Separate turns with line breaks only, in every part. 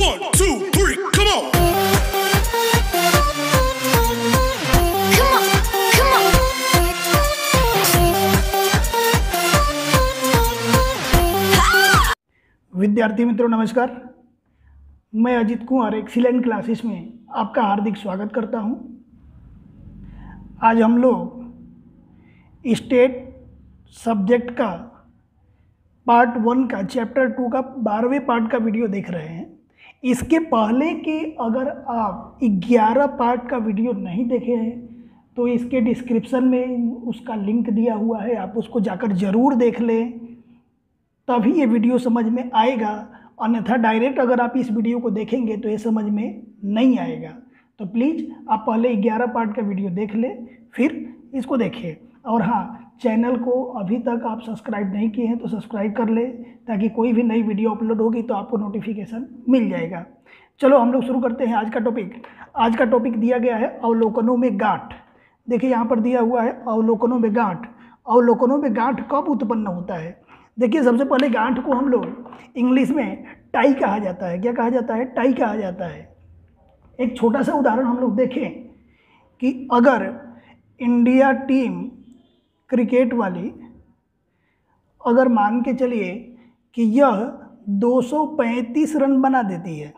1, 2, 3, come on.
विद्यार्थी मित्रों नमस्कार, मैं अजित कुमार एक्सीलेंट क्लासेस में आपका हार्दिक स्वागत करता हूं। आज हम लोग स्टेट सब्जेक्ट का पार्ट 1 का चैप्टर 2 का 12वें पार्ट का वीडियो देख रहे हैं। इसके पहले के अगर आप 11 पार्ट का वीडियो नहीं देखे हैं तो इसके डिस्क्रिप्शन में उसका लिंक दिया हुआ है, आप उसको जाकर ज़रूर देख लें, तभी ये वीडियो समझ में आएगा। अन्यथा डायरेक्ट अगर आप इस वीडियो को देखेंगे तो ये समझ में नहीं आएगा। तो प्लीज़ आप पहले 11 पार्ट का वीडियो देख लें, फिर इसको देखिए। और हाँ, चैनल को अभी तक आप सब्सक्राइब नहीं किए हैं तो सब्सक्राइब कर लें, ताकि कोई भी नई वीडियो अपलोड होगी तो आपको नोटिफिकेशन मिल जाएगा। चलो हम लोग शुरू करते हैं आज का टॉपिक। आज का टॉपिक दिया गया है अवलोकनों में गांठ। देखिए यहाँ पर दिया हुआ है अवलोकनों में गांठ। अवलोकनों में गांठ कब उत्पन्न होता है? देखिए, सबसे पहले गांठ को हम लोग इंग्लिश में टाई कहा जाता है। क्या कहा जाता है? टाई कहा जाता है। एक छोटा सा उदाहरण हम लोग देखें कि अगर इंडिया टीम क्रिकेट वाली अगर मान के चलिए कि यह 235 रन बना देती है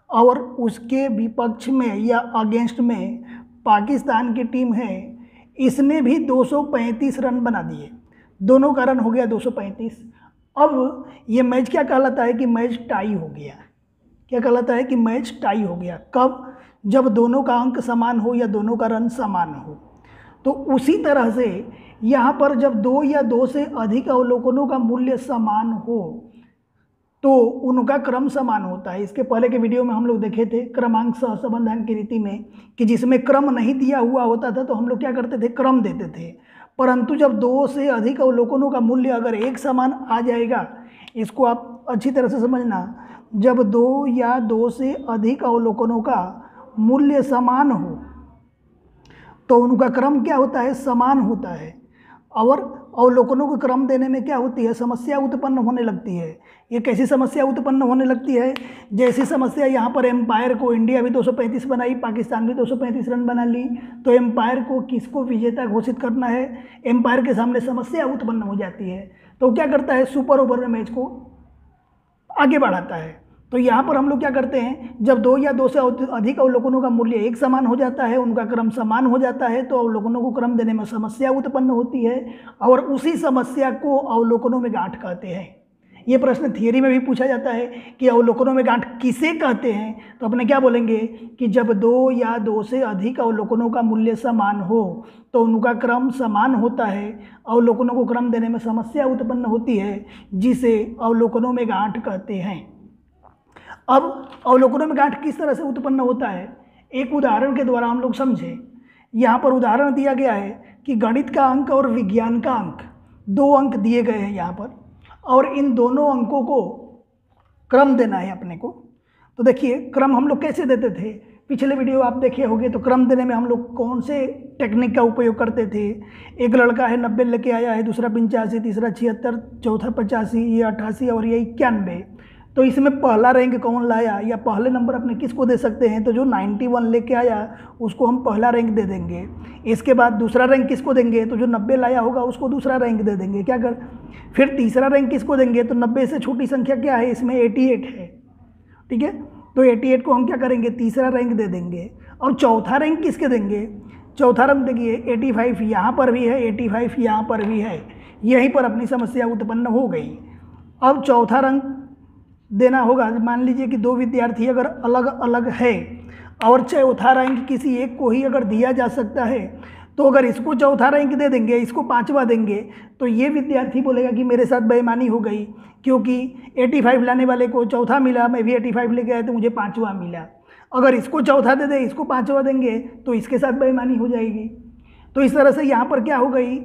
और उसके विपक्ष में या अगेंस्ट में पाकिस्तान की टीम है, इसने भी 235 रन बना दिए, दोनों का रन हो गया 235। अब ये मैच क्या कहलाता है कि मैच टाई हो गया। क्या कहलाता है कि मैच टाई हो गया? कब? जब दोनों का अंक समान हो या दोनों का रन समान हो। तो उसी तरह से यहाँ पर जब 2 या 2 से अधिक अवलोकनों का मूल्य समान हो तो उनका क्रम समान होता है। इसके पहले के वीडियो में हम लोग देखे थे क्रमांक सहसंबंधांक की रीति में कि जिसमें क्रम नहीं दिया हुआ होता था तो हम लोग क्या करते थे? क्रम देते थे। परंतु जब 2 से अधिक अवलोकनों का मूल्य अगर एक समान आ जाएगा, इसको आप अच्छी तरह से समझना, जब 2 या 2 से अधिक अवलोकनों का मूल्य समान हो तो उनका क्रम क्या होता है? समान होता है। और अवलोकनों को क्रम देने में क्या होती है? समस्या उत्पन्न होने लगती है। ये कैसी समस्या उत्पन्न होने लगती है? जैसी समस्या यहाँ पर एम्पायर को, इंडिया भी 235 बनाई, पाकिस्तान भी 235 रन बना ली, तो एम्पायर को किसको विजेता घोषित करना है? एम्पायर के सामने समस्या उत्पन्न हो जाती है। तो क्या करता है? सुपर ओवर में मैच को आगे बढ़ाता है। तो यहाँ पर हम लोग क्या करते हैं? जब 2 या 2 से अधिक अवलोकनों का मूल्य एक समान हो जाता है, उनका क्रम समान हो जाता है, तो अवलोकनों को क्रम देने में समस्या उत्पन्न होती है और उसी समस्या को अवलोकनों में गांठ कहते हैं। ये प्रश्न थियरी में भी पूछा जाता है कि अवलोकनों में गांठ किसे कहते हैं, तो अपने क्या बोलेंगे कि जब 2 या 2 से अधिक अवलोकनों का मूल्य समान हो तो उनका क्रम समान होता है, अवलोकनों को क्रम देने में समस्या उत्पन्न होती है, जिसे अवलोकनों में गांठ कहते हैं। अब अवलोकनों में गांठ किस तरह से उत्पन्न होता है, एक उदाहरण के द्वारा हम लोग समझें। यहाँ पर उदाहरण दिया गया है कि गणित का अंक और विज्ञान का अंक, 2 अंक दिए गए हैं यहाँ पर, और इन दोनों अंकों को क्रम देना है अपने को। तो देखिए, क्रम हम लोग कैसे देते थे? पिछले वीडियो आप देखे होंगे तो क्रम देने में हम लोग कौन से टेक्निक का उपयोग करते थे? एक लड़का है 90 लेके आया है, दूसरा 85, तीसरा 76, चौथा 85, ये 88 और ये 91। तो इसमें पहला रैंक कौन लाया या पहले नंबर अपने किसको दे सकते हैं? तो जो 91 लेके आया उसको हम पहला रैंक दे देंगे। इसके बाद दूसरा रैंक किसको देंगे? तो जो 90 लाया होगा उसको दूसरा रैंक दे देंगे। क्या कर फिर तीसरा रैंक किसको देंगे? तो 90 से छोटी संख्या क्या है? इसमें 88 है, ठीक है। तो 88 को हम क्या करेंगे? तीसरा रैंक दे देंगे। और चौथा रैंक किसके देंगे? चौथा रैंक देखिए 85 यहाँ पर भी है, 85 यहाँ पर भी है, यहीं पर अपनी समस्या उत्पन्न हो गई। अब चौथा रैंक देना होगा। मान लीजिए कि 2 विद्यार्थी अगर अलग अलग है और चौथा रैंक किसी एक को ही अगर दिया जा सकता है, तो अगर इसको चौथा रैंक दे देंगे, इसको 5वां देंगे, तो ये विद्यार्थी बोलेगा कि मेरे साथ बेईमानी हो गई, क्योंकि 85 लाने वाले को चौथा मिला, मैं भी 85 लेके आया तो मुझे 5वां मिला। अगर इसको चौथा दे दे, इसको 5वां देंगे तो इसके साथ बेईमानी हो जाएगी। तो इस तरह से यहाँ पर क्या हो गई?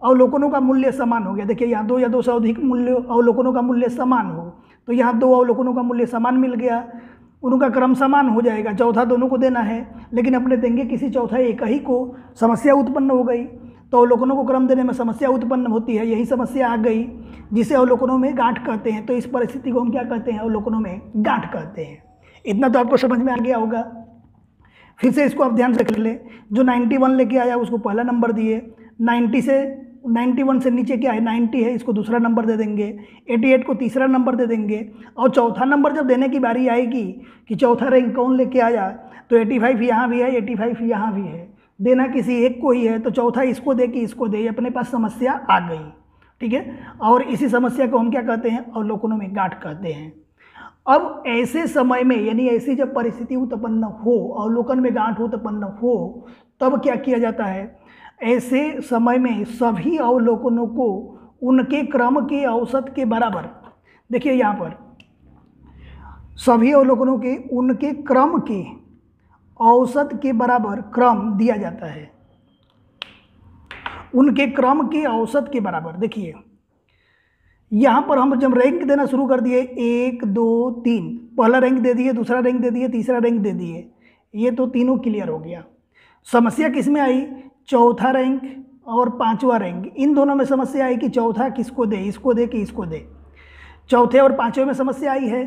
अवलोकनों का मूल्य समान हो गया। देखिए, यहाँ 2 या 2 से अधिक मूल्य अवलोकनों का मूल्य समान हो तो यहाँ 2 अवलोकनों का मूल्य समान मिल गया, उनका क्रम समान हो जाएगा। चौथा दोनों को देना है, लेकिन अपने देंगे किसी चौथा एक ही को, समस्या उत्पन्न हो गई। तो अवलोकनों को क्रम देने में समस्या उत्पन्न होती है। यही समस्या आ गई जिसे अवलोकनों में गांठ कहते हैं। तो इस परिस्थिति को हम क्या कहते हैं? अवलोकनों में गांठ कहते हैं। इतना तो आपको समझ में आ गया होगा। फिर से इसको आप ध्यान से रख ले। जो 91 लेके आया उसको पहला नंबर दिए, 91 से नीचे क्या है? 90 है, इसको दूसरा नंबर दे देंगे, 88 को तीसरा नंबर दे देंगे। और चौथा नंबर जब देने की बारी आएगी कि चौथा रैंक कौन लेके आया, तो 85 यहाँ भी है, 85 यहाँ भी है, देना किसी एक को ही है, तो चौथा इसको दे कि इसको दे, अपने पास समस्या आ गई। ठीक है, और इसी समस्या को हम क्या कहते हैं? अवलोकनों में गांठ कहते हैं। अब ऐसे समय में, यानी ऐसी जब परिस्थिति उत्पन्न हो, अवलोकन में गांठ उत्पन्न हो, तब क्या किया जाता है? ऐसे समय में सभी अवलोकनों को उनके क्रम के औसत के बराबर, देखिए यहाँ पर सभी अवलोकनों के उनके क्रम के औसत के बराबर क्रम दिया जाता है। उनके क्रम के औसत के बराबर। देखिए यहाँ पर हम जब रैंक देना शुरू कर दिए, 1 2 3, पहला रैंक दे दिए, दूसरा रैंक दे दिए, तीसरा रैंक दे दिए, ये तो तीनों क्लियर हो गया। समस्या किस में आई? चौथा रैंक और पांचवा रैंक, इन दोनों में समस्या आई कि चौथा किसको दे, इसको दे कि इसको दे। चौथे और पांचवें में समस्या आई है,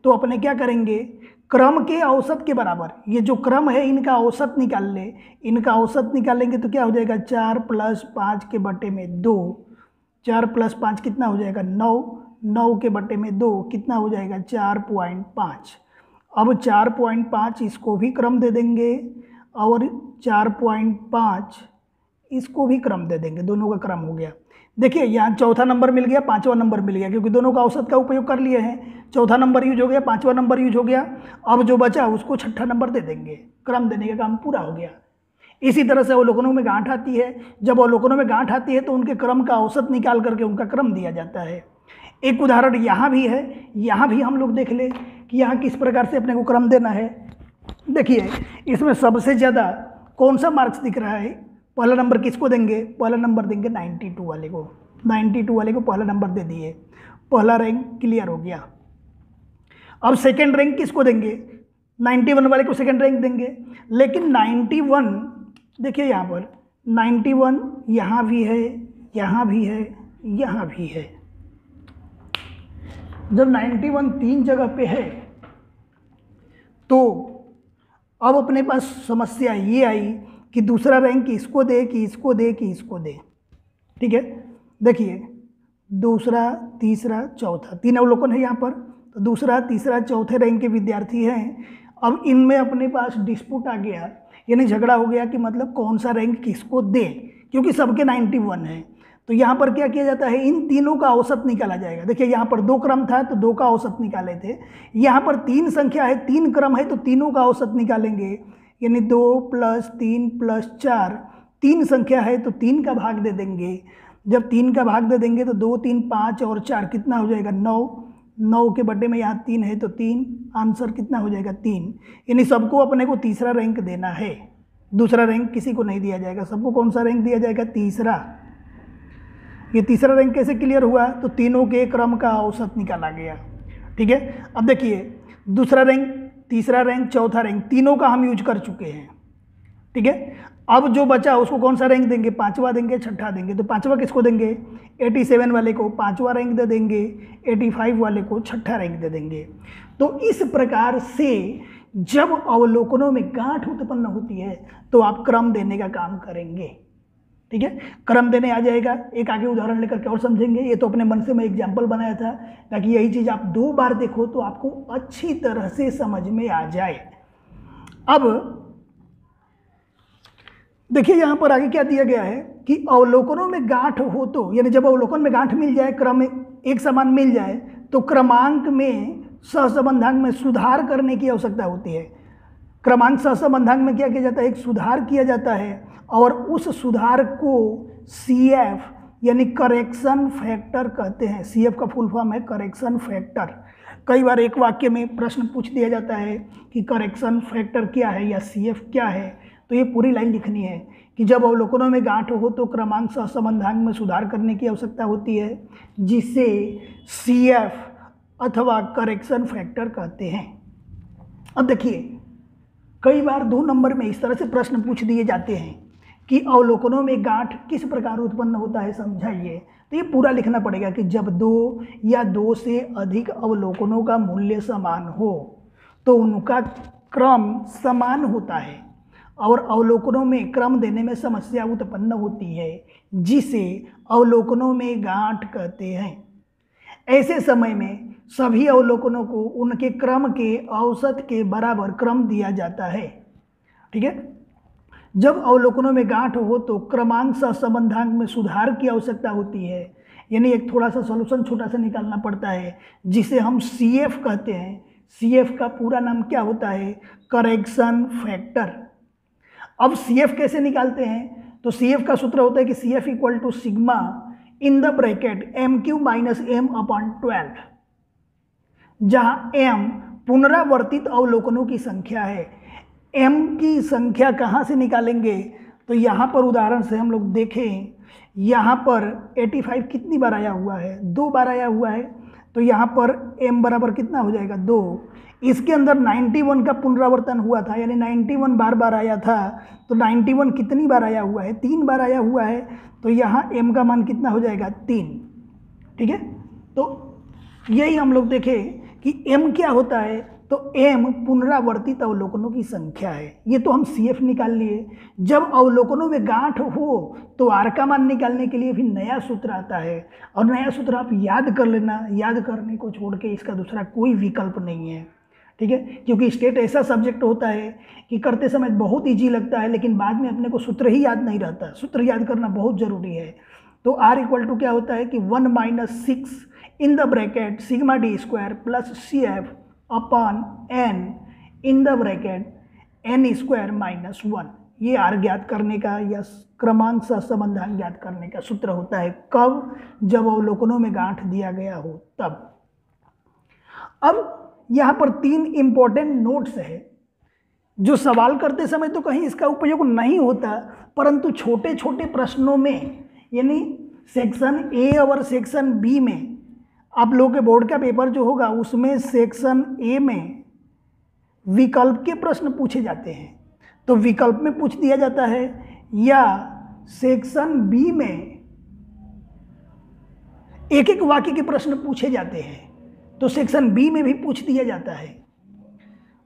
तो अपने क्या करेंगे? क्रम के औसत के बराबर, ये जो क्रम है इनका औसत निकाल ले। इनका औसत निकालेंगे तो क्या हो जाएगा? 4 + 5 के बटे में 2, 4 + 5 कितना हो जाएगा? 9, 9 के बटे में 2 कितना हो जाएगा? 4.5। अब 4.5 इसको भी क्रम दे देंगे और 4.5 इसको भी क्रम दे देंगे, दोनों का क्रम हो गया। देखिए यहाँ चौथा नंबर मिल गया, पांचवा नंबर मिल गया, क्योंकि दोनों का औसत का उपयोग कर लिए हैं। चौथा नंबर यूज हो गया, पांचवा नंबर यूज हो गया। अब जो बचा उसको छठा नंबर दे देंगे, क्रम देने का काम पूरा हो गया। इसी तरह से अवलोकनों में गांठ आती है। जब अवलोकनों में गांठ आती है तो उनके क्रम का औसत निकाल करके उनका क्रम दिया जाता है। एक उदाहरण यहाँ भी है, यहाँ भी हम लोग देख ले कि यहाँ किस प्रकार से अपने को क्रम देना है। देखिए इसमें सबसे ज़्यादा कौन सा मार्क्स दिख रहा है? पहला नंबर किसको देंगे? पहला नंबर देंगे 92 वाले को। 92 वाले को पहला नंबर दे दिए, पहला रैंक क्लियर हो गया। अब सेकंड रैंक किसको देंगे? 91 वाले को सेकंड रैंक देंगे। लेकिन 91 देखिए यहाँ पर 91 यहाँ भी है, यहाँ भी है, यहाँ भी है। जब 91 तीन जगह पे है तो अब अपने पास समस्या ये आई कि दूसरा रैंक इसको दे कि इसको दे कि इसको दे। ठीक है, देखिए दूसरा, तीसरा, चौथा, तीन अवलोकन है यहाँ पर। तो दूसरा, तीसरा, चौथे रैंक के विद्यार्थी हैं। अब इनमें अपने पास डिस्प्यूट आ गया, यानी झगड़ा हो गया कि मतलब कौन सा रैंक किसको दे, क्योंकि सबके 91 है। तो यहाँ पर क्या किया जाता है? इन तीनों का औसत निकाला जाएगा। देखिए यहाँ पर 2 क्रम था तो 2 का औसत निकाले थे। यहाँ पर 3 संख्या है, 3 क्रम है तो तीनों का औसत निकालेंगे, यानी 2 + 3 + 4, 3 संख्या है तो 3 का भाग दे देंगे। जब 3 का भाग दे देंगे तो 2 3 5 और 4 कितना हो जाएगा? 9, 9 के बटे में यहाँ 3 है तो 3, आंसर कितना हो जाएगा? 3। यानी सबको अपने को तीसरा रैंक देना है, दूसरा रैंक किसी को नहीं दिया जाएगा। सबको कौन सा रैंक दिया जाएगा? तीसरा। ये तीसरा रैंक कैसे क्लियर हुआ? तो तीनों के क्रम का औसत निकाला गया। ठीक है, अब देखिए दूसरा रैंक, तीसरा रैंक, चौथा रैंक, तीनों का हम यूज कर चुके हैं। ठीक है, अब जो बचा उसको कौन सा रैंक देंगे? पांचवा देंगे, छठा देंगे। तो पांचवा किसको देंगे? 87 वाले को पांचवा रैंक दे देंगे, 85 वाले को छठा रैंक दे देंगे। तो इस प्रकार से जब अवलोकनों में गांठ उत्पन्न होती है तो आप क्रम देने का काम करेंगे। ठीक है, क्रम देने आ जाएगा। एक आगे उदाहरण लेकर के और समझेंगे। ये तो अपने मन से मैं एग्जाम्पल बनाया था ताकि यही चीज़ आप 2 बार देखो तो आपको अच्छी तरह से समझ में आ जाए। अब देखिए यहाँ पर आगे क्या दिया गया है कि अवलोकनों में गांठ हो तो, यानी जब अवलोकन में गांठ मिल जाए, क्रम एक समान मिल जाए, तो क्रमांक में सहसंबंधांक में सुधार करने की आवश्यकता होती है। क्रमांक सहसंबंधांक में क्या किया जाता है? एक सुधार किया जाता है और उस सुधार को CF यानी करेक्शन फैक्टर कहते हैं। CF का फुल फॉर्म है करेक्शन फैक्टर। कई बार एक वाक्य में प्रश्न पूछ दिया जाता है कि करेक्शन फैक्टर क्या है या CF क्या है, तो ये पूरी लाइन लिखनी है कि जब अवलोकनों में गांठ हो तो क्रमांक सहसंबंधांक में सुधार करने की आवश्यकता होती है, जिसे CF अथवा करेक्शन फैक्टर कहते हैं। अब देखिए कई बार 2 नंबर में इस तरह से प्रश्न पूछ दिए जाते हैं कि अवलोकनों में गांठ किस प्रकार उत्पन्न होता है समझाइए। तो ये पूरा लिखना पड़ेगा कि जब दो या दो से अधिक अवलोकनों का मूल्य समान हो तो उनका क्रम समान होता है और अवलोकनों में क्रम देने में समस्या उत्पन्न होती है, जिसे अवलोकनों में गांठ कहते हैं। ऐसे समय में सभी अवलोकनों को उनके क्रम के औसत के बराबर क्रम दिया जाता है। ठीक है। जब अवलोकनों में गांठ हो तो क्रमांक सहसंबंधांक में सुधार की आवश्यकता होती है, यानी एक थोड़ा सा सॉल्यूशन छोटा सा निकालना पड़ता है, जिसे हम CF कहते हैं। CF का पूरा नाम क्या होता है? Correction factor. अब CF कैसे निकालते हैं? तो CF का सूत्र होता है कि CF equal to sigma in the bracket MQ minus M/12, जहां M पुनरावर्तित अवलोकनों की संख्या है। M की संख्या कहाँ से निकालेंगे? तो यहाँ पर उदाहरण से हम लोग देखें, यहाँ पर 85 कितनी बार आया हुआ है? 2 बार आया हुआ है। तो यहाँ पर M बराबर कितना हो जाएगा? 2। इसके अंदर 91 का पुनरावर्तन हुआ था, यानी 91 बार आया था। तो 91 कितनी बार आया हुआ है? 3 बार आया हुआ है। तो यहाँ M का मान कितना हो जाएगा? 3। ठीक है। तो यही हम लोग देखें कि M क्या होता है। तो M पुनरावर्तित अवलोकनों की संख्या है। ये तो हम CF निकाल लिए। जब अवलोकनों में गांठ हो तो R का मान निकालने के लिए भी नया सूत्र आता है, और नया सूत्र आप याद कर लेना। याद करने को छोड़ के इसका दूसरा कोई विकल्प नहीं है। ठीक है। क्योंकि स्टेट ऐसा सब्जेक्ट होता है कि करते समय बहुत ईजी लगता है, लेकिन बाद में अपने को सूत्र ही याद नहीं रहता। सूत्र याद करना बहुत ज़रूरी है। तो R इक्वल टू क्या होता है कि 1 - 6 इन the bracket sigma d² plus CF upon n in the bracket n² - 1। ये R ज्ञात करने का या क्रमांक सहसंबंधांक ज्ञात करने का सूत्र होता है। कब? जब अवलोकनों में गांठ दिया गया हो तब। अब यहाँ पर 3 इंपॉर्टेंट नोट्स है जो सवाल करते समय तो कहीं इसका उपयोग नहीं होता, परंतु छोटे छोटे प्रश्नों में, यानी सेक्शन A और सेक्शन B में, आप लोगों के बोर्ड का पेपर जो होगा उसमें सेक्शन A में विकल्प के प्रश्न पूछे जाते हैं, तो विकल्प में पूछ दिया जाता है, या सेक्शन B में एक एक वाक्य के प्रश्न पूछे जाते हैं, तो सेक्शन B में भी पूछ दिया जाता है।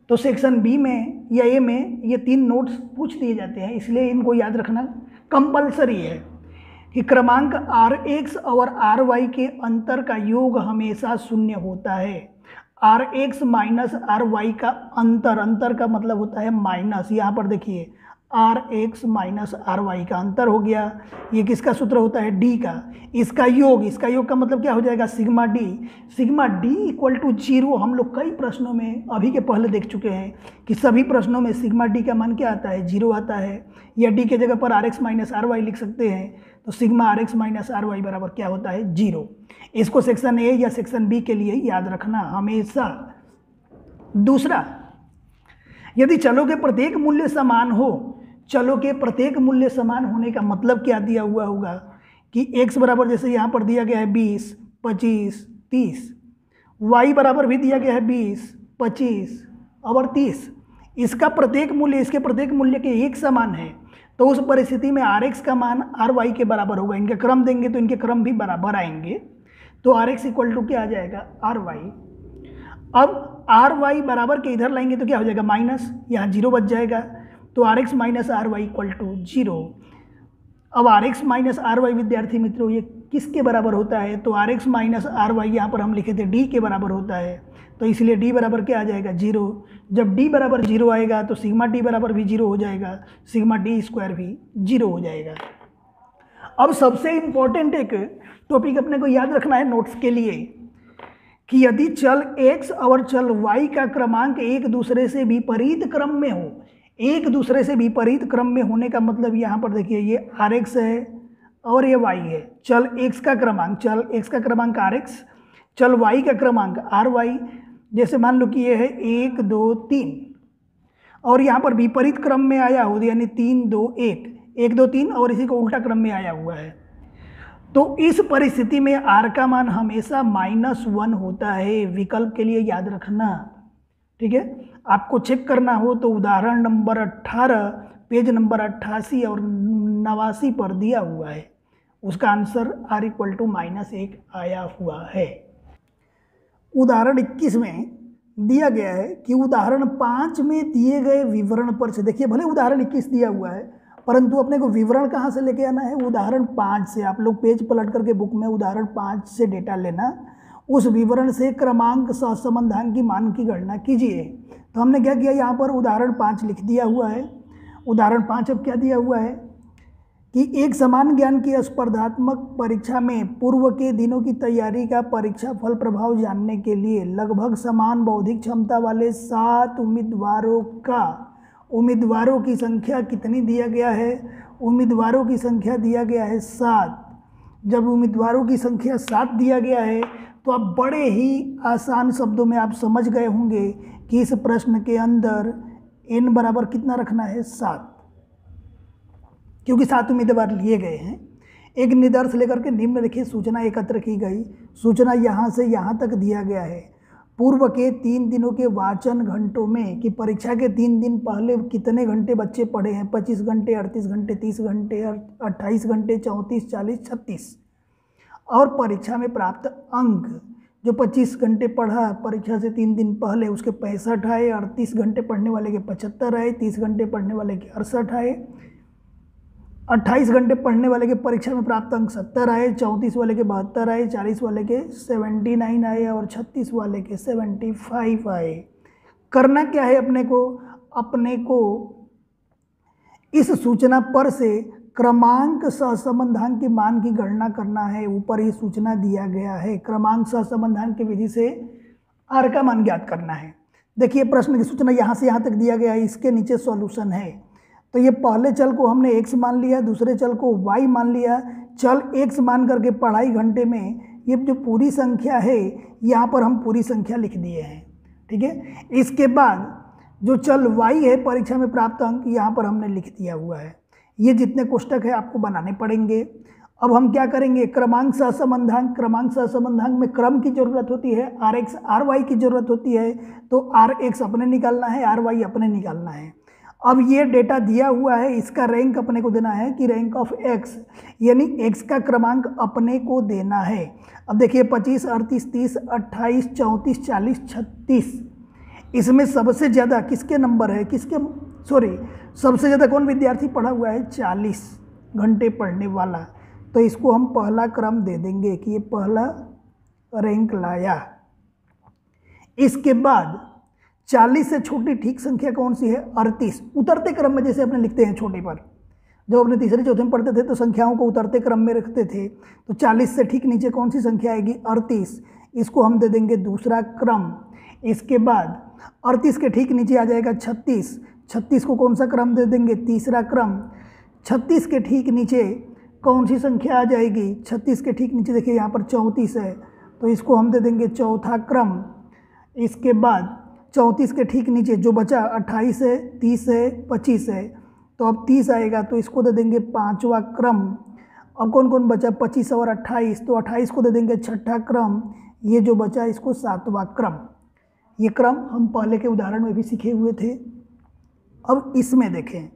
तो सेक्शन B में या A में ये 3 नोट्स पूछ दिए जाते हैं, इसलिए इनको याद रखना कंपलसरी है कि क्रमांक Rx और Ry के अंतर का योग हमेशा 0 होता है। Rx माइनस Ry का अंतर का मतलब होता है माइनस। यहाँ पर देखिए Rx माइनस Ry का अंतर हो गया। ये किसका सूत्र होता है? D का। इसका योग का मतलब क्या हो जाएगा? Sigma D equal to 0। हम लोग कई प्रश्नों में अभी के पहले देख चुके हैं कि सभी प्रश्नों में सिग्मा D का मान क्या आता है? 0 आता है, या D के जगह पर Rx माइनस Ry लिख सकते हैं। तो सिग्मा Rx माइनस Ry बराबर क्या होता है? 0। इसको सेक्शन A या सेक्शन B के लिए याद रखना हमेशा। दूसरा, यदि चलों के प्रत्येक मूल्य समान हो, चलों के प्रत्येक मूल्य समान होने का मतलब क्या दिया हुआ होगा कि x बराबर, जैसे यहाँ पर दिया गया है 20, 25, 30, y बराबर भी दिया गया है 20, 25 और 30। इसका प्रत्येक मूल्य इसके प्रत्येक मूल्य के एक समान है, तो उस परिस्थिति में Rx का मान Ry के बराबर होगा। इनके क्रम देंगे तो इनके क्रम भी बराबर आएंगे। तो Rx इक्वल टू क्या आ जाएगा? Ry। अब Ry बराबर के इधर लाएंगे तो क्या हो जाएगा? माइनस, यहाँ 0 बच जाएगा। तो Rx minus Ry equal to 0। अब Rx माइनस Ry विद्यार्थी मित्रों ये किसके बराबर होता है? तो Rx माइनस Ry यहाँ पर हम लिखे थे D के बराबर होता है, तो इसलिए D बराबर क्या आ जाएगा? 0। जब D बराबर 0 आएगा तो सिग्मा D बराबर भी 0 हो जाएगा, सिग्मा D² भी 0 हो जाएगा। अब सबसे इम्पोर्टेंट एक टॉपिक अपने को याद रखना है नोट्स के लिए कि यदि चल x और चल y का क्रमांक एक दूसरे से विपरीत क्रम में हो, एक दूसरे से विपरीत क्रम में होने का मतलब यहाँ पर देखिए ये Rx है और ये y है। चल x का क्रमांक Rx, चल y का क्रमांक Ry। जैसे मान लो कि ये है 1 2 3 और यहाँ पर विपरीत क्रम में आया हो, यानी 3 2 1, 1 2 3 और इसी को उल्टा क्रम में आया हुआ है। तो इस परिस्थिति में R का मान हमेशा -1 होता है। विकल्प के लिए याद रखना, ठीक है। आपको चेक करना हो तो उदाहरण नंबर 18 पेज नंबर 88 और 89 पर दिया हुआ है। उसका आंसर r = -1 आया हुआ है। उदाहरण 21 में दिया गया है कि उदाहरण 5 में दिए गए विवरण पर से, देखिए भले उदाहरण 21 दिया हुआ है परंतु अपने को विवरण कहाँ से लेके आना है, उदाहरण 5 से। आप लोग पेज पलट करके बुक में उदाहरण 5 से डेटा लेना, उस विवरण से क्रमांक सहसंबंधांक की मान की गणना कीजिए। तो हमने क्या किया, यहाँ पर उदाहरण 5 लिख दिया हुआ है। उदाहरण 5 अब क्या दिया हुआ है कि एक समान ज्ञान की स्पर्धात्मक परीक्षा में पूर्व के दिनों की तैयारी का परीक्षा फल प्रभाव जानने के लिए लगभग समान बौद्धिक क्षमता वाले 7 उम्मीदवारों की संख्या कितनी दिया गया है, उम्मीदवारों की संख्या दिया गया है 7। जब उम्मीदवारों की संख्या 7 दिया गया है तो आप बड़े ही आसान शब्दों में आप समझ गए होंगे कि इस प्रश्न के अंदर n बराबर कितना रखना है, 7, क्योंकि 7 उम्मीदवार लिए गए हैं। एक निदर्श लेकर के निम्नलिखित सूचना एकत्र की गई। सूचना यहाँ से यहाँ तक दिया गया है। पूर्व के 3 दिनों के वाचन घंटों में कि परीक्षा के 3 दिन पहले कितने घंटे बच्चे पढ़े हैं, 25 घंटे, 38 घंटे, 30 घंटे, 28 घंटे, 34, 40, 36। और परीक्षा में प्राप्त अंक, जो 25 घंटे पढ़ा परीक्षा से 3 दिन पहले उसके 65 आए, 38 घंटे पढ़ने वाले के 75 आए, 30 घंटे पढ़ने वाले के 68 आए, 28 घंटे पढ़ने वाले के परीक्षा में प्राप्त अंक 70 आए, 34 वाले के 72 आए, 40 वाले के 79 आए और 36 वाले के 75 आए। करना क्या है अपने को इस सूचना पर से क्रमांक सहसंबंधांक के मान की गणना करना है। ऊपर ही सूचना दिया गया है, क्रमांक सहसंबंधांक की विधि से r का मान ज्ञात करना है। देखिए प्रश्न की सूचना यहाँ से यहाँ तक दिया गया है, इसके नीचे सॉल्यूशन है। तो ये पहले चल को हमने x मान लिया, दूसरे चल को y मान लिया। चल x मान करके पढ़ाई घंटे में ये जो पूरी संख्या है यहाँ पर हम पूरी संख्या लिख दिए हैं, ठीक है। इसके बाद जो चल y है परीक्षा में प्राप्त अंक यहाँ पर हमने लिख दिया हुआ है। ये जितने कोष्टक है आपको बनाने पड़ेंगे। अब हम क्या करेंगे, क्रमांक सहसंबंधांक में क्रम की जरूरत होती है, rx ry की जरूरत होती है। तो rx अपने निकालना है, ry अपने निकालना है। अब ये डेटा दिया हुआ है, इसका रैंक अपने को देना है कि रैंक ऑफ x, यानी x का क्रमांक अपने को देना है। अब देखिए 25, 38, 30, 28, 34, 40, 36, इसमें सबसे ज़्यादा किसके नंबर है, सबसे ज़्यादा कौन विद्यार्थी पढ़ा हुआ है, 40 घंटे पढ़ने वाला। तो इसको हम पहला क्रम दे देंगे कि ये पहला रैंक लाया। इसके बाद 40 से छोटी ठीक संख्या कौन सी है, 38। उतरते क्रम में जैसे अपने लिखते हैं छोटे पर, जब अपने तीसरे चौथे में पढ़ते थे तो संख्याओं को उतरते क्रम में रखते थे। तो 40 से ठीक नीचे कौन सी संख्या आएगी, 38। इसको हम दे देंगे दूसरा क्रम। इसके बाद 38 के ठीक नीचे आ जाएगा 36। 36 को कौन सा क्रम दे देंगे, तीसरा क्रम। 36 के ठीक नीचे कौन सी संख्या आ जाएगी, 36 के ठीक नीचे देखिए यहाँ पर 34 है, तो इसको हम दे देंगे चौथा क्रम। इसके बाद 34 के ठीक नीचे जो बचा 28 है, 30 है, 25 है, तो अब 30 आएगा, तो इसको दे देंगे पाँचवा क्रम। अब कौन कौन बचा, 25 और 28, तो 28 को दे देंगे छठा क्रम। ये जो बचा इसको सातवां क्रम। ये क्रम हम पहले के उदाहरण में भी सीखे हुए थे। अब इसमें देखें,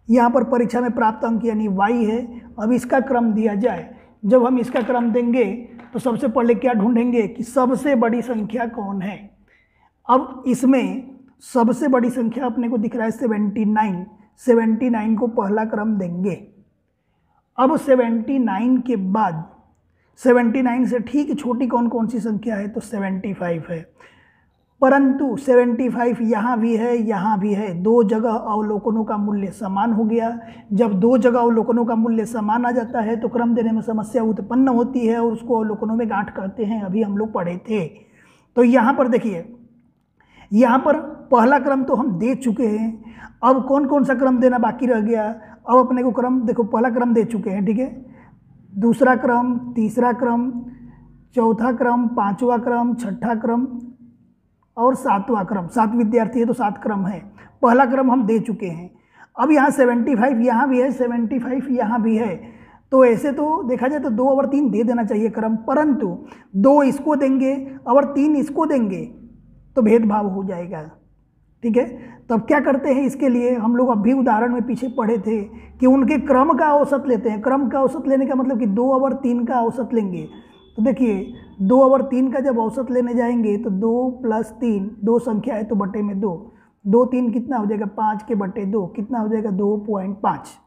यहाँ पर परीक्षा में प्राप्त अंक यानी y है। अब इसका क्रम दिया जाए। जब हम इसका क्रम देंगे तो सबसे पहले क्या ढूंढेंगे कि सबसे बड़ी संख्या कौन है। अब इसमें सबसे बड़ी संख्या अपने को दिख रहा है 79। 79 को पहला क्रम देंगे। अब 79 के बाद 79 से ठीक छोटी कौन कौन सी संख्या है, तो 75 है। परंतु 75 यहाँ भी है, यहाँ भी है। दो जगह अवलोकनों का मूल्य समान हो गया। जब दो जगह अवलोकनों का मूल्य समान आ जाता है तो क्रम देने में समस्या उत्पन्न होती है और उसको अवलोकनों में गांठ कहते हैं, अभी हम लोग पढ़े थे। तो यहाँ पर देखिए, यहाँ पर पहला क्रम तो हम दे चुके हैं। अब कौन कौन सा क्रम देना बाकी रह गया। अब अपने को क्रम देखो, पहला क्रम दे चुके हैं, ठीक है। दूसरा क्रम, तीसरा क्रम, चौथा क्रम, पाँचवा क्रम, छठा क्रम और सातवां क्रम। 7 विद्यार्थी है तो 7 क्रम है। पहला क्रम हम दे चुके हैं। अब यहाँ 75 यहाँ भी है, 75 यहाँ भी है। तो ऐसे तो देखा जाए तो 2 और 3 दे देना चाहिए क्रम, परंतु 2 इसको देंगे और 3 इसको देंगे तो भेदभाव हो जाएगा। ठीक है। तो अब क्या करते हैं, इसके लिए हम लोग अभी उदाहरण में पीछे पढ़े थे कि उनके क्रम का औसत लेते हैं। क्रम का औसत लेने का मतलब कि 2 और 3 का औसत लेंगे। तो देखिए 2 और 3 का जब औसत लेने जाएंगे तो 2 + 3, 2 संख्या है तो बटे में 2, 2 3 कितना हो जाएगा, 5 के बटे 2 कितना हो जाएगा, 2.5।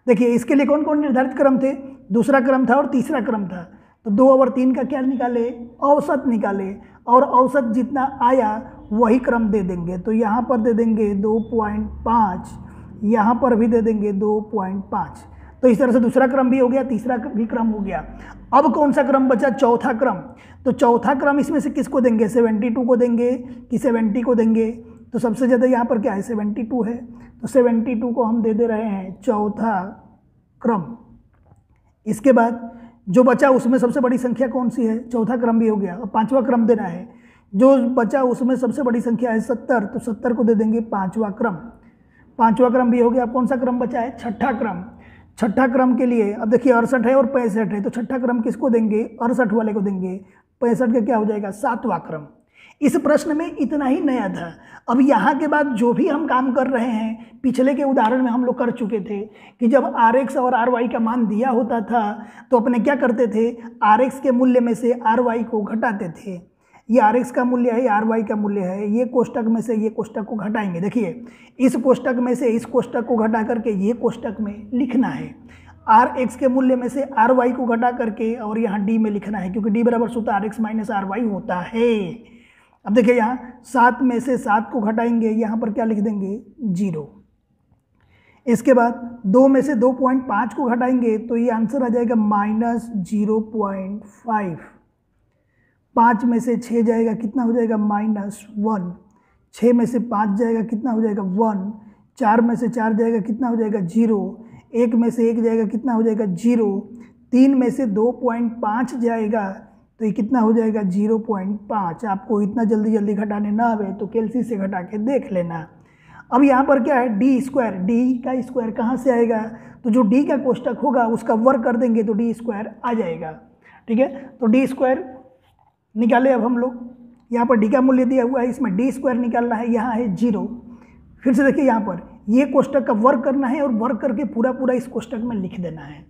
देखिए इसके लिए कौन कौन निर्धारित क्रम थे, दूसरा क्रम था और तीसरा क्रम था। तो 2 और 3 का क्या निकाले, औसत निकाले, और औसत जितना आया वही क्रम दे देंगे। तो यहाँ पर दे देंगे 2.5, यहाँ पर भी दे देंगे 2.5। तो इस तरह से दूसरा क्रम भी हो गया, तीसरा भी क्रम हो गया। अब कौन सा क्रम बचा, चौथा क्रम। तो चौथा क्रम इसमें से किसको देंगे, 72 को देंगे कि 70 को देंगे। तो सबसे ज़्यादा यहाँ पर क्या है, 72 है। तो 72 को हम दे रहे हैं चौथा क्रम। इसके बाद जो बचा उसमें सबसे बड़ी संख्या कौन सी है, चौथा क्रम भी हो गया। अब पांचवा क्रम देना है, जो बचा उसमें सबसे बड़ी संख्या है 70, तो 70 को दे देंगे पांचवा क्रम। पांचवा क्रम भी हो गया। अब कौन सा क्रम बचा है, छठा क्रम। छठा क्रम के लिए अब देखिए 68 है और 65 है, तो छठा क्रम किसको देंगे, 68 वाले को देंगे। 65 का क्या हो जाएगा, सातवां क्रम। इस प्रश्न में इतना ही नया था। अब यहाँ के बाद जो भी हम काम कर रहे हैं, पिछले के उदाहरण में हम लोग कर चुके थे कि जब Rx और Ry का मान दिया होता था तो अपने क्या करते थे, Rx के मूल्य में से Ry को घटाते थे। ये Rx का मूल्य है, Ry का मूल्य है, ये कोष्टक में से ये कोष्टक को घटाएंगे। देखिए इस कोष्टक में से इस कोष्टक को घटा करके ये कोष्टक में लिखना है। Rx के मूल्य में से Ry को घटा करके और यहाँ D में लिखना है, क्योंकि D बराबर सूत्र Rx - Ry होता है। अब देखिए यहाँ 7 में से 7 को घटाएंगे, यहाँ पर क्या लिख देंगे, 0। इसके बाद 2 में से 2.5 को घटाएंगे तो ये आंसर आ जाएगा -0.5। 5 में से 6 जाएगा, कितना हो जाएगा, -1। 6 में से 5 जाएगा, कितना हो जाएगा, 1। 4 में से 4 जाएगा, कितना हो जाएगा, 0। 1 में से 1 जाएगा, कितना हो जाएगा, 0। 3 में से 2.5 जाएगा तो ये कितना हो जाएगा, 0.5। आपको इतना जल्दी जल्दी घटाने ना आवे तो कैलसी से घटा के देख लेना। अब यहाँ पर क्या है, D स्क्वायर। D का स्क्वायर कहाँ से आएगा, तो जो D का कोष्टक होगा उसका वर्ग कर देंगे तो D स्क्वायर आ जाएगा। ठीक है, तो D स्क्वायर निकाले। अब हम लोग यहाँ पर D का मूल्य दिया हुआ है, इसमें D स्क्वायर निकालना है, यहाँ है 0। फिर से देखिए यहाँ पर ये कोष्टक का वर्ग करना है और वर्ग करके पूरा पूरा इस कोष्टक में लिख देना है।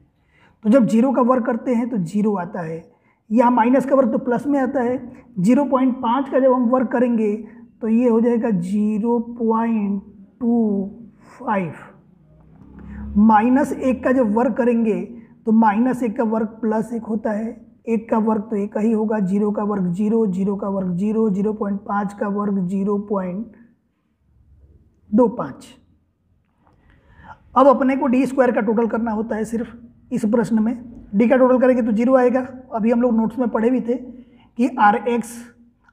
तो जब 0 का वर्ग करते हैं तो 0 आता है, यहाँ माइनस का वर्ग तो प्लस में आता है। 0.5 का जब हम वर्ग करेंगे तो ये हो जाएगा 0.25। -1 का जब वर्ग करेंगे तो -1 का वर्ग +1 होता है, 1 का वर्ग तो 1 ही होगा, 0 का वर्ग 0, 0 का वर्ग 0, 0.5 का वर्ग 0.25। अब अपने को D स्क्वायर का टोटल करना होता है सिर्फ इस प्रश्न में। D का टोटल करेंगे तो 0 आएगा। अभी हम लोग नोट्स में पढ़े भी थे कि Rx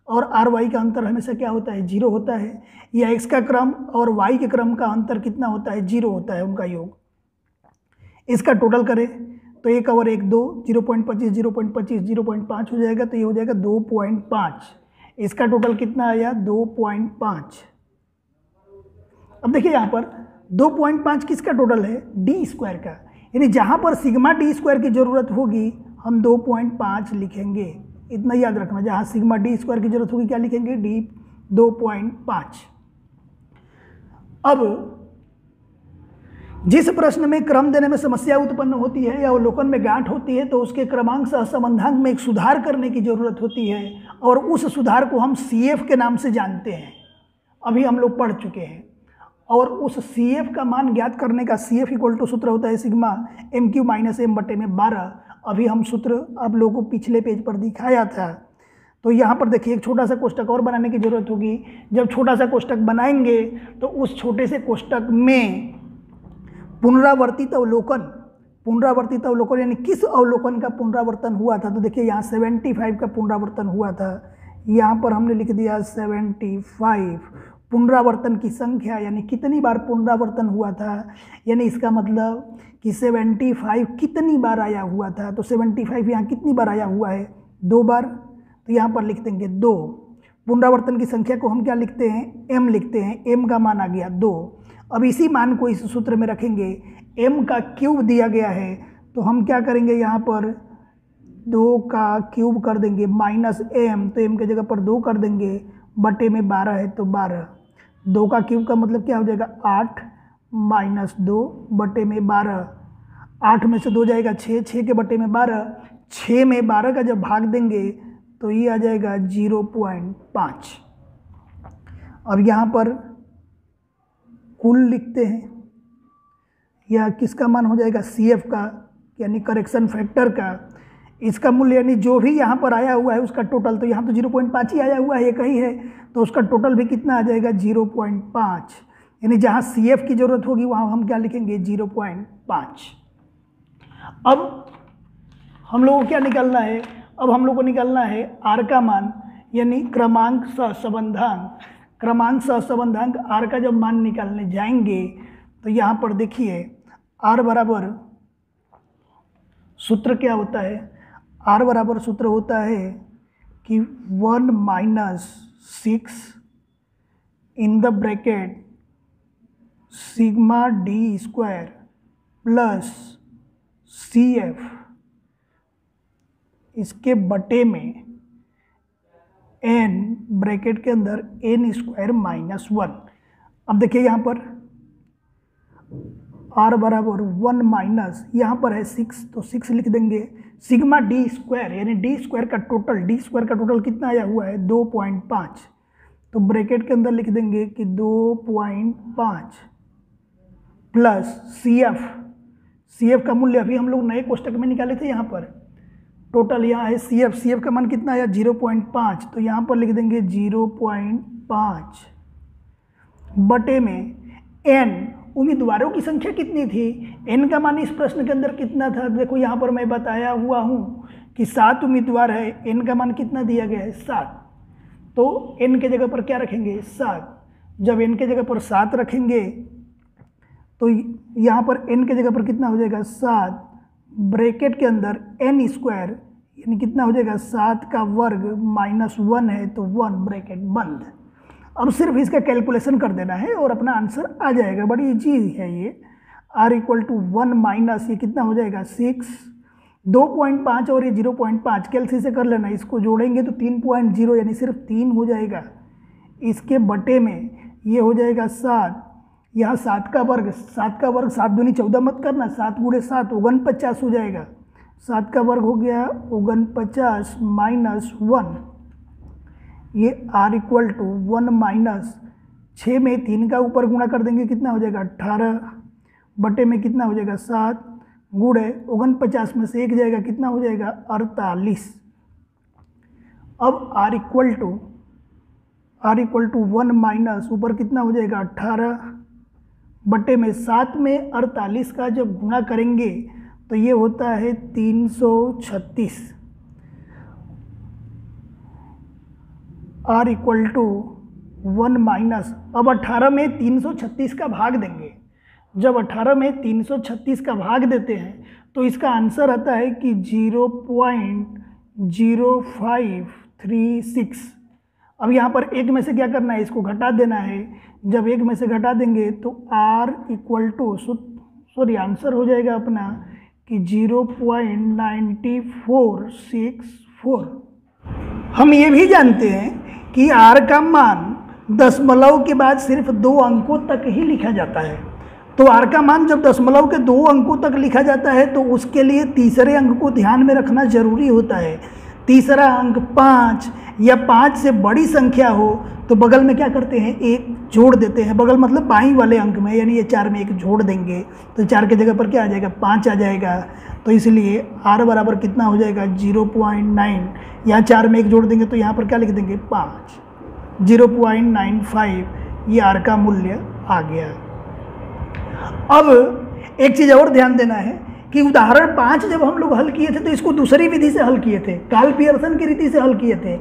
और Ry का अंतर हमेशा क्या होता है, 0 होता है। या x का क्रम और y के क्रम का अंतर कितना होता है, 0 होता है, उनका योग। इसका टोटल करें तो 1 और 1 2, 0.25 0.25 0.5 हो जाएगा, तो ये हो जाएगा 2.5। इसका टोटल कितना आया, 2.5। अब देखिए यहाँ पर 2.5 किसका टोटल है, D स्क्वायर का। यानी जहाँ पर सिग्मा D स्क्वायर की ज़रूरत होगी हम 2.5 लिखेंगे। इतना याद रखना, जहाँ सिग्मा D स्क्वायर की ज़रूरत होगी क्या लिखेंगे, D 2.5। अब जिस प्रश्न में क्रम देने में समस्या उत्पन्न होती है या अवलोकन में गांठ होती है तो उसके क्रमांक सहसंबंधांक में एक सुधार करने की ज़रूरत होती है, और उस सुधार को हम CF के नाम से जानते हैं। अभी हम लोग पढ़ चुके हैं। और उस CF का मान ज्ञात करने का CF = सूत्र होता है सिग्मा MQ - M/12। अभी हम सूत्र आप लोगों को पिछले पेज पर दिखाया था। तो यहाँ पर देखिए एक छोटा सा कोष्टक और बनाने की ज़रूरत होगी। जब छोटा सा कोष्टक बनाएंगे तो उस छोटे से कोष्टक में पुनरावर्तित अवलोकन यानी किस अवलोकन का पुनरावर्तन हुआ था। तो देखिए यहाँ 75 का पुनरावर्तन हुआ था, यहाँ पर हमने लिख दिया 75। पुनरावर्तन की संख्या यानी कितनी बार पुनरावर्तन हुआ था, यानी इसका मतलब कि 75 कितनी बार आया हुआ था। तो 75 यहाँ कितनी बार आया हुआ है, 2 बार। तो यहाँ पर लिख देंगे 2। पुनरावर्तन की संख्या को हम क्या लिखते हैं, m लिखते हैं। m का मान आ गया 2। अब इसी मान को इस सूत्र में रखेंगे। m का क्यूब दिया गया है तो हम क्या करेंगे, यहाँ पर 2 का क्यूब कर देंगे -m, तो m की जगह पर 2 कर देंगे, बटे में 12 है तो 12। 2 का क्यूब का मतलब क्या हो जाएगा 8 माइनस 2 बटे में 12, 8 में से 2 जाएगा 6, 6 के बटे में 12, 6 में 12 का जब भाग देंगे तो ये आ जाएगा 0.5। अब यहाँ पर कुल लिखते हैं, यह किसका मान हो जाएगा CF का, यानी करेक्शन फैक्टर का, इसका मूल्य यानी जो भी यहाँ पर आया हुआ है उसका टोटल, तो यहाँ तो 0.5 ही आया हुआ है, एक ही है, तो उसका टोटल भी कितना आ जाएगा 0.5, यानी जहाँ CF की ज़रूरत होगी वहाँ हम क्या लिखेंगे 0.5। अब हम लोगों को क्या निकालना है, अब हम लोग को निकालना है R का मान, यानी क्रमांक सहसंबंधांक। क्रमांक सहसंबंधांक R का जब मान निकालने जाएंगे तो यहाँ पर देखिए R बराबर सूत्र क्या होता है, R बराबर सूत्र होता है कि 1 minus 6 in the bracket sigma D square plus CF इसके बटे में n ब्रैकेट के अंदर n स्क्वायर माइनस 1। अब देखिए यहाँ पर R बराबर 1 माइनस, यहाँ पर है 6 तो 6 लिख देंगे, सिग्मा डी स्क्वायर यानी डी स्क्वायर का टोटल कितना आया हुआ है 2.5, तो ब्रैकेट के अंदर लिख देंगे कि 2.5 प्लस CF का मूल्य अभी हम लोग नए कोष्टक में निकाले थे, यहाँ पर टोटल यहाँ है CF का मान कितना आया 0.5, तो यहाँ पर लिख देंगे 0.5 बटे में n, उम्मीदवारों की संख्या कितनी थी, n का मान इस प्रश्न के अंदर कितना था, देखो यहाँ पर मैं बताया हुआ हूँ कि 7 उम्मीदवार है, n का मान कितना दिया गया है 7, तो n के जगह पर क्या रखेंगे 7, जब n के जगह पर 7 रखेंगे तो यहाँ पर n के जगह पर कितना हो जाएगा 7, ब्रैकेट के अंदर n स्क्वायर यानी कितना हो जाएगा 7 का वर्ग माइनस 1 है तो 1, ब्रैकेट बंद। अब सिर्फ इसका कैलकुलेशन कर देना है और अपना आंसर आ जाएगा, बड़ी इजी है ये। R इक्वल टू 1 माइनस ये कितना हो जाएगा 6, 2.5 और ये 0.5 कैलसी से कर लेना, इसको जोड़ेंगे तो 3.0 यानी सिर्फ 3 हो जाएगा, इसके बटे में ये हो जाएगा 7, यहाँ 7 का वर्ग 7 दूनी 14 मत करना, 7 गुणे 7 49 हो जाएगा, 7 का वर्ग हो गया 49 माइनस 1, ये R इक्वल टू 1 माइनस 6 में 3 का ऊपर गुणा कर देंगे कितना हो जाएगा 18 बटे में कितना हो जाएगा 7 गुणे 49 में से 1 जाएगा कितना हो जाएगा 48। अब R इक्वल टू 1 माइनस ऊपर कितना हो जाएगा 18 बटे में 7 में 48 का जब गुणा करेंगे तो ये होता है 336। R इक्वल टू 1 माइनस, अब 18 में 336 का भाग देंगे, जब 18 में 336 का भाग देते हैं तो इसका आंसर आता है कि 0.0536। अब यहाँ पर एक में से क्या करना है, इसको घटा देना है, जब एक में से घटा देंगे तो R इक्वल टू आंसर हो जाएगा अपना कि 0.9464। हम ये भी जानते हैं कि R का मान दशमलव के बाद सिर्फ 2 अंकों तक ही लिखा जाता है, तो R का मान जब दशमलव के 2 अंकों तक लिखा जाता है तो उसके लिए तीसरे अंक को ध्यान में रखना जरूरी होता है। तीसरा अंक 5 या 5 से बड़ी संख्या हो तो बगल में क्या करते हैं 1 जोड़ देते हैं, बगल मतलब बाईं वाले अंक में, यानी ये 4 में 1 जोड़ देंगे तो 4 की जगह पर क्या आ जाएगा 5 आ जाएगा, तो इसलिए R बराबर कितना हो जाएगा 0.9, यहाँ 4 में 1 जोड़ देंगे तो यहाँ पर क्या लिख देंगे 5, 0.95 ये R का मूल्य आ गया। अब एक चीज़ और ध्यान देना है कि उदाहरण 5 जब हम लोग हल किए थे तो इसको दूसरी विधि से हल किए थे, कार्ल पियर्सन की रीति से हल किए थे।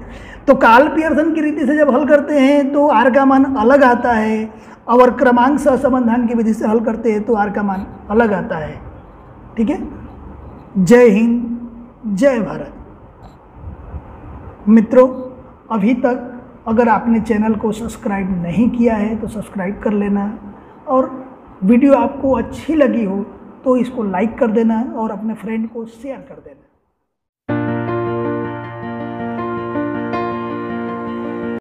तो कार्ल पियर्सन की रीति से जब हल करते हैं तो R का मान अलग आता है, और क्रमांक सहसंबंधान की विधि से हल करते हैं तो R का मान अलग आता है। ठीक है, जय हिंद, जय भारत। मित्रों, अभी तक अगर आपने चैनल को सब्सक्राइब नहीं किया है तो सब्सक्राइब कर लेना, और वीडियो आपको अच्छी लगी हो तो इसको लाइक कर देना और अपने फ्रेंड को शेयर कर देना।